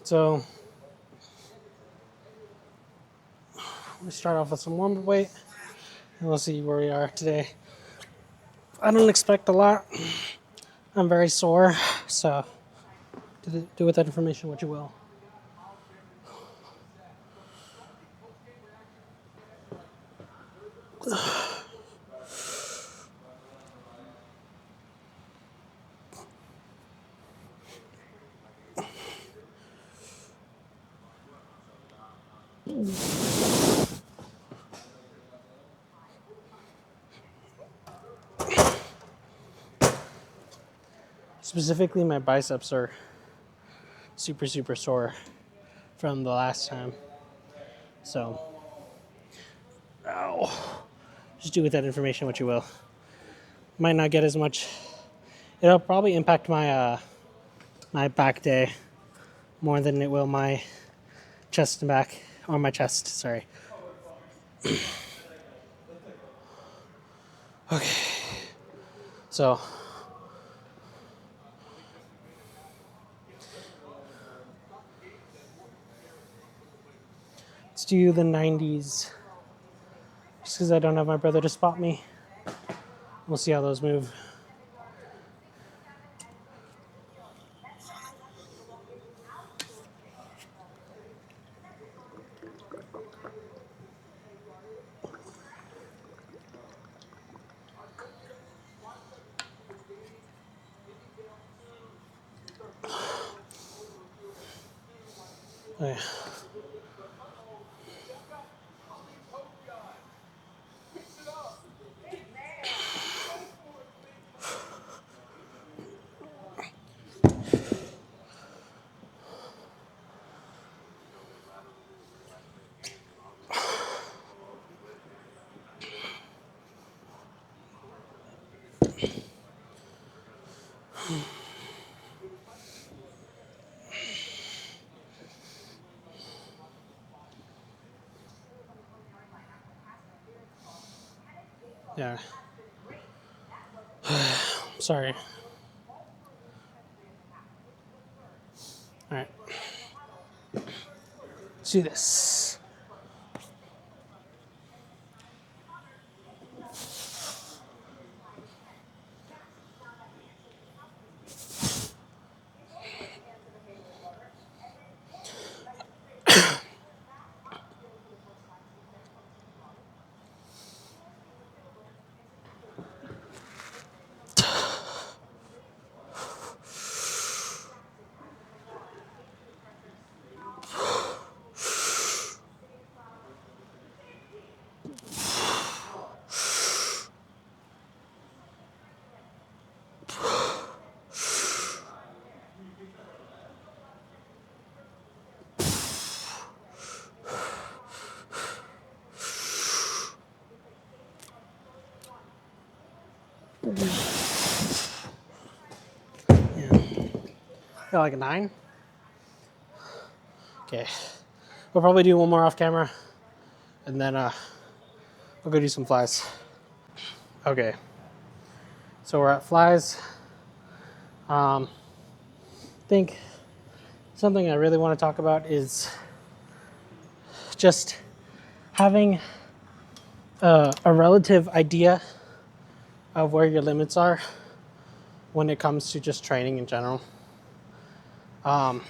So we start off with some warm weight, and we'll see where we are today. I don't expect a lot. I'm very sore, so do with that information what you will. Specifically, my biceps are super sore from the last time. So, ow. Just do with that information what you will. Might not get as much. It'll probably impact my my back day more than it will my chest and back, or my chest, sorry. Okay. So, let's do the 90s. Just because I don't have my brother to spot me. We'll see how those move. Okay. Yeah. Sorry. All right. Let's do this. Yeah. Got like a 9? Okay. We'll probably do one more off camera, and then we'll go do some flies. Okay. So we're at flies. I think something I really want to talk about is just having a relative idea of where your limits are when it comes to just training in general. I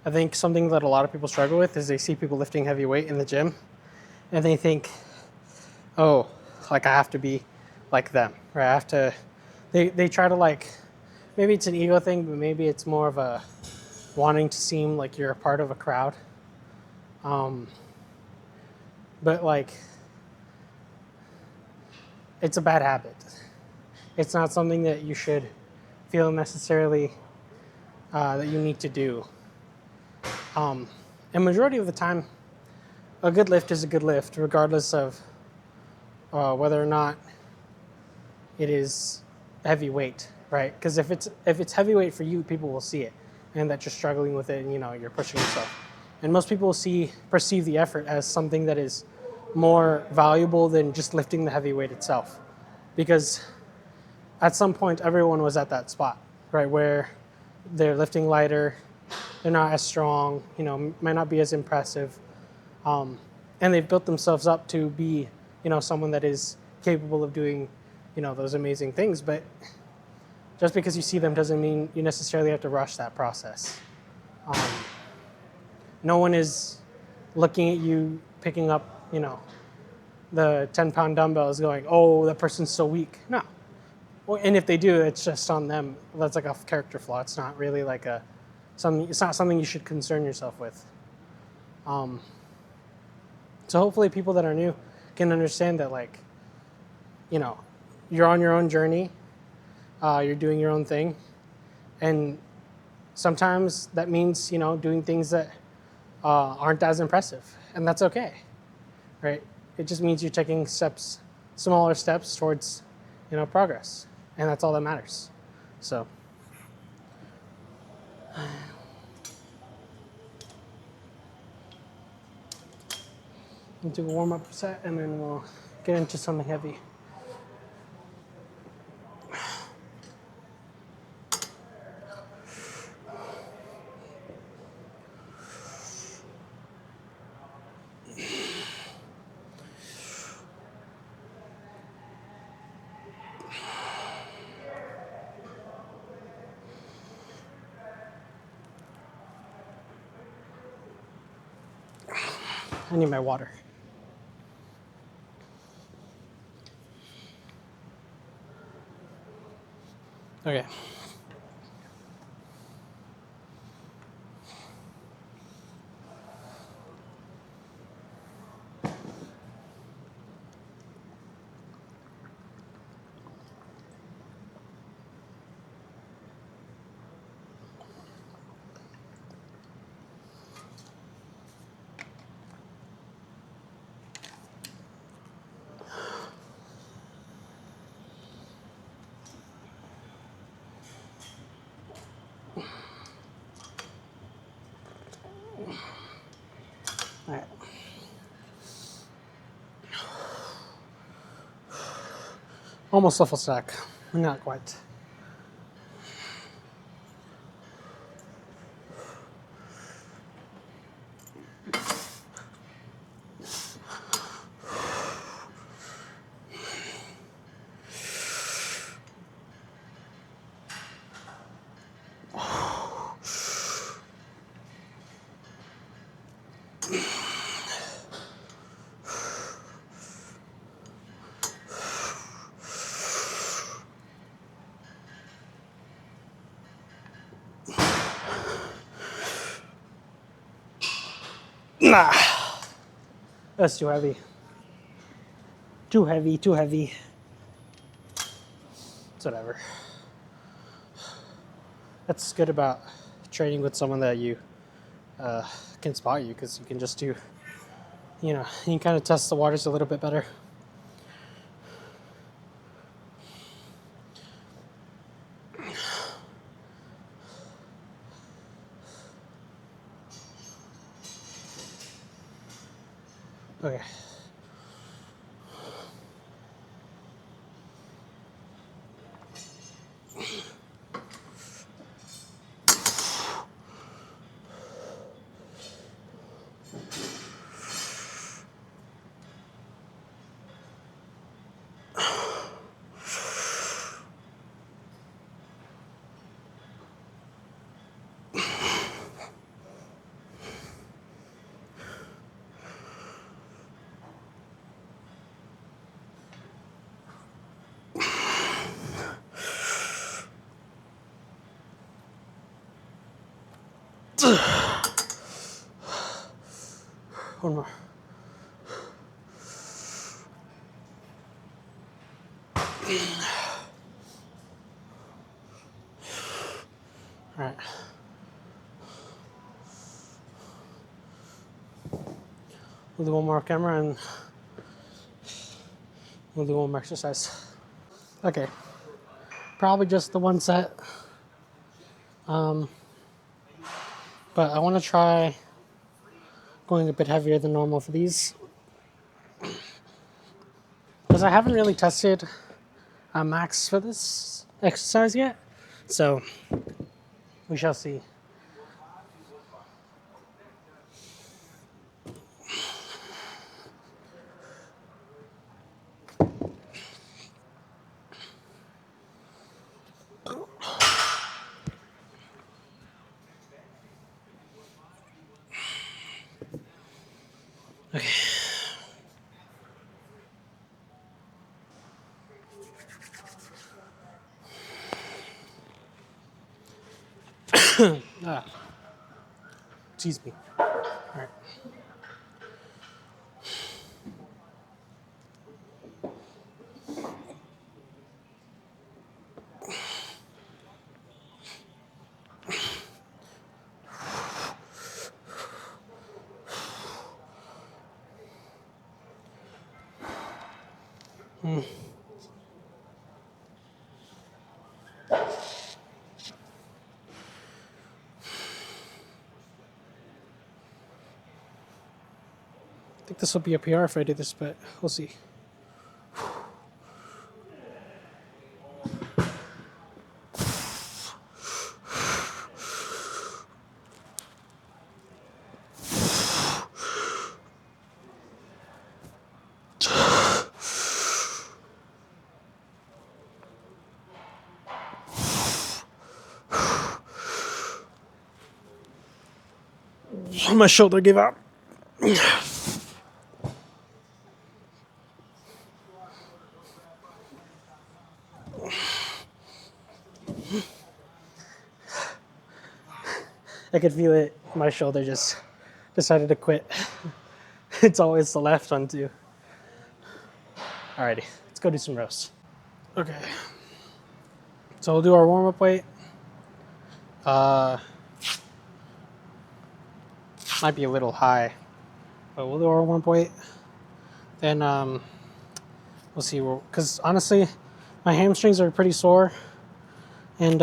think something that a lot of people struggle with is they see people lifting heavy weight in the gym and they think, oh, like I have to be like them, right? I have to, they try to like, maybe it's an ego thing, but maybe it's more of a wanting to seem like you're a part of a crowd. But like, it's a bad habit. It's not something that you should feel necessarily that you need to do. And majority of the time, a good lift is a good lift, regardless of whether or not it is heavyweight, right? Because if it's heavyweight for you, people will see it, and that you're struggling with it, and you're pushing yourself. And most people perceive the effort as something that is more valuable than just lifting the heavy weight itself, because at some point everyone was at that spot, right, where they're lifting lighter, they're not as strong, might not be as impressive. And they've built themselves up to be, someone that is capable of doing, those amazing things. But just because you see them doesn't mean you necessarily have to rush that process. No one is looking at you picking up, the 10-pound dumbbells going, oh, that person's so weak. No. Well, and if they do, it's just on them. That's like a character flaw. It's not really like it's not something you should concern yourself with. So hopefully people that are new can understand that, like, you're on your own journey. You're doing your own thing. And sometimes that means, doing things that aren't as impressive. And that's okay, right? It just means you're taking smaller steps towards, progress. And that's all that matters. So. We'll do a warm-up set, and then we'll get into something heavy. I need my water. Okay. All right. Almost a full stack. Not quite. Nah, that's too heavy. Too heavy, too heavy. It's whatever. That's good about training with someone that you can spot you, because you can just do, you can kind of test the waters a little bit better. Okay. One more. All right. We'll do one more camera and we'll do one more exercise. Okay. Probably just the one set. But I want to try going a bit heavier than normal for these, because I haven't really tested a max for this exercise yet. So we shall see. Ah, excuse me. All right. I think this will be a PR if I do this, but we'll see. My shoulder gave out. I could feel it. My shoulder just decided to quit. It's always the left one too. Alrighty, let's go do some rows. Okay. So we'll do our warm-up weight. Might be a little high, but we'll do our warm-up weight. Then we'll see. Because honestly, my hamstrings are pretty sore, and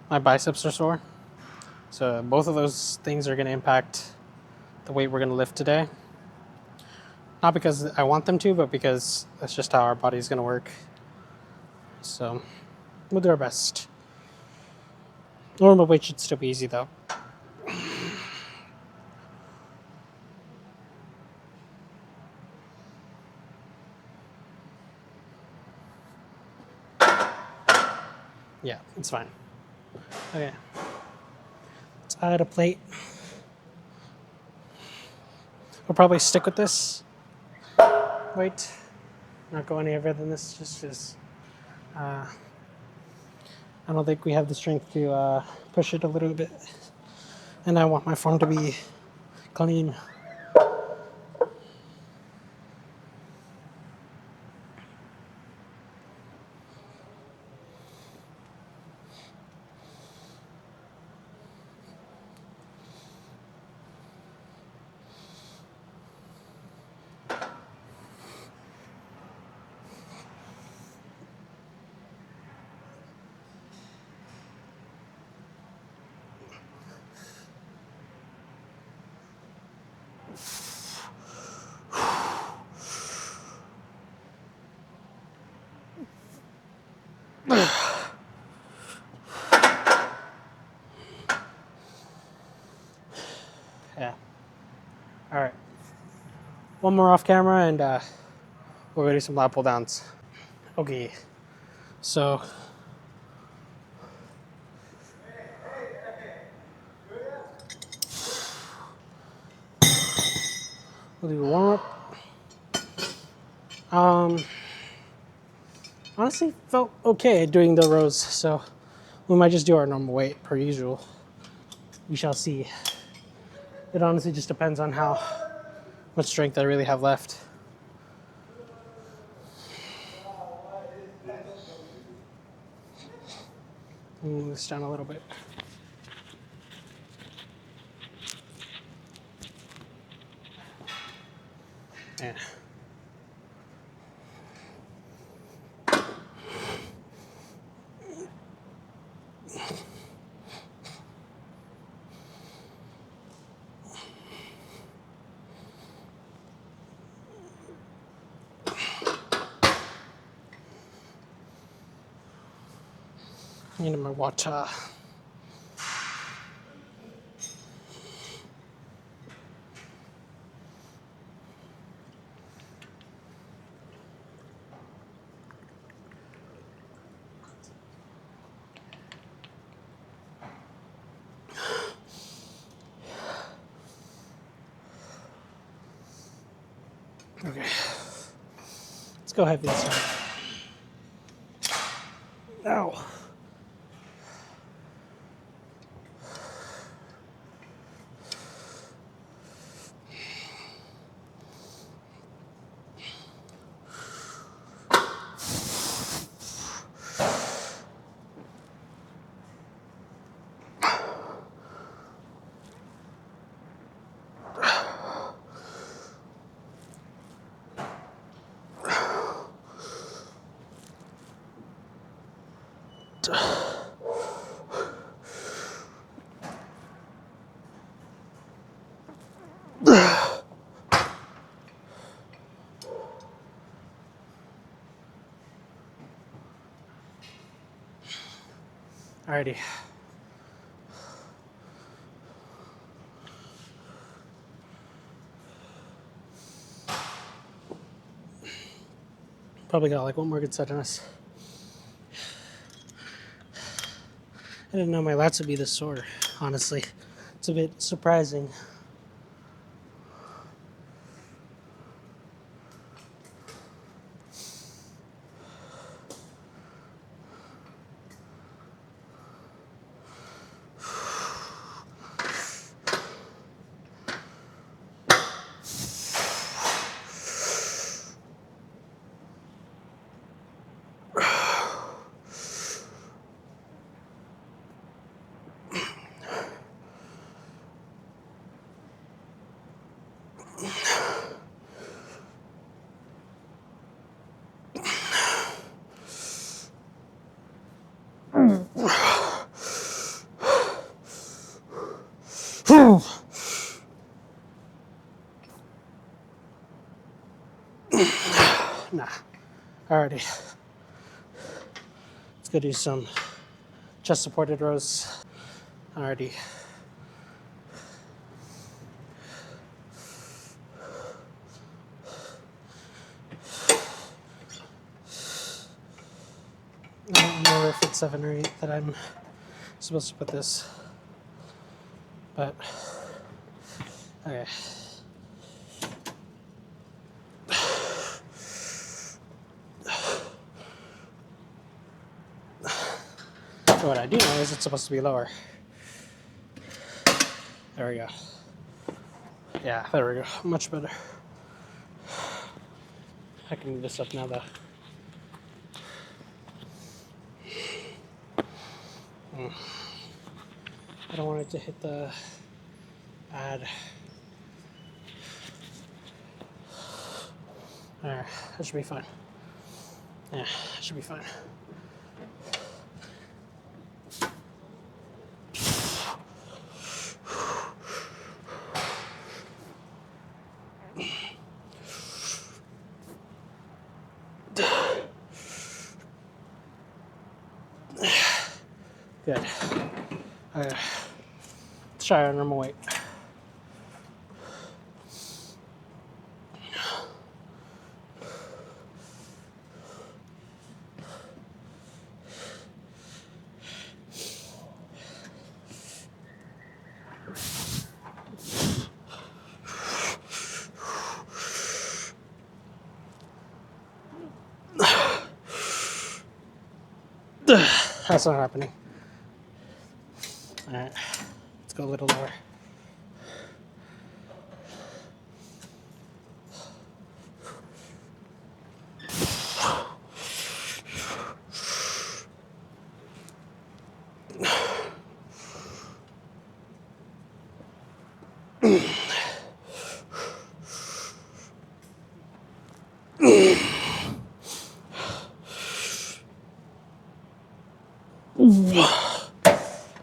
my biceps are sore. So both of those things are going to impact the weight we're going to lift today. Not because I want them to, but because that's just how our body's going to work. So we'll do our best. Normal weight should still be easy though. Yeah, it's fine. Okay. Let's add a plate. We'll probably stick with this weight. Not go any further than this, just because I don't think we have the strength to push it a little bit. And I want my form to be clean. Yeah. All right. One more off camera and we're gonna do some lat pull downs. Okay. So we'll do a warm up. Honestly, felt okay doing the rows, so we might just do our normal weight per usual. We shall see. It honestly just depends on how much strength I really have left. Move this down a little bit. Yeah. Into my water. Okay. Let's go heavy this time. Ow. Alrighty. Probably got like one more good set in us. I didn't know my lats would be this sore, honestly. It's a bit surprising. Nah. Alrighty. Let's go do some chest supported rows. Alrighty. I don't know if it's 7 or 8 that I'm supposed to put this, but okay. So what I do know is it's supposed to be lower. There we go. Yeah, there we go. Much better. I can move this up now though. I don't want it to hit the pad. Alright, that should be fine. Yeah, that should be fine. Good. Let's try our normal weight. That's not happening. Alright, let's go a little lower.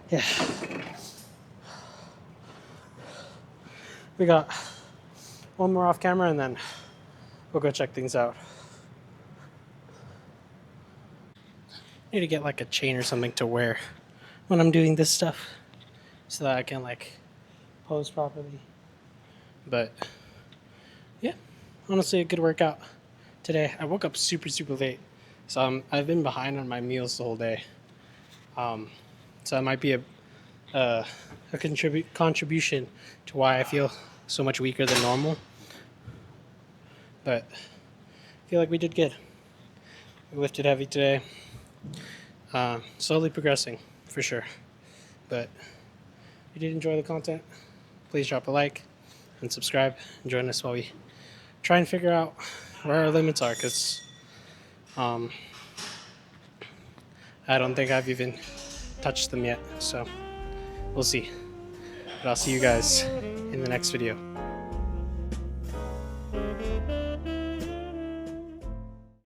Yeah. We got one more off camera and then we'll go check things out. I need to get like a chain or something to wear when I'm doing this stuff so that I can like pose properly. But yeah, honestly a good workout today. I woke up super late, so I've been behind on my meals the whole day. So it might be a contribution to why I feel so much weaker than normal. But I feel like we did good. We lifted heavy today. Slowly progressing, for sure. But if you did enjoy the content, please drop a like and subscribe and join us while we try and figure out where our limits are, because I don't think I've even touched them yet, so we'll see. But I'll see you guys in the next video.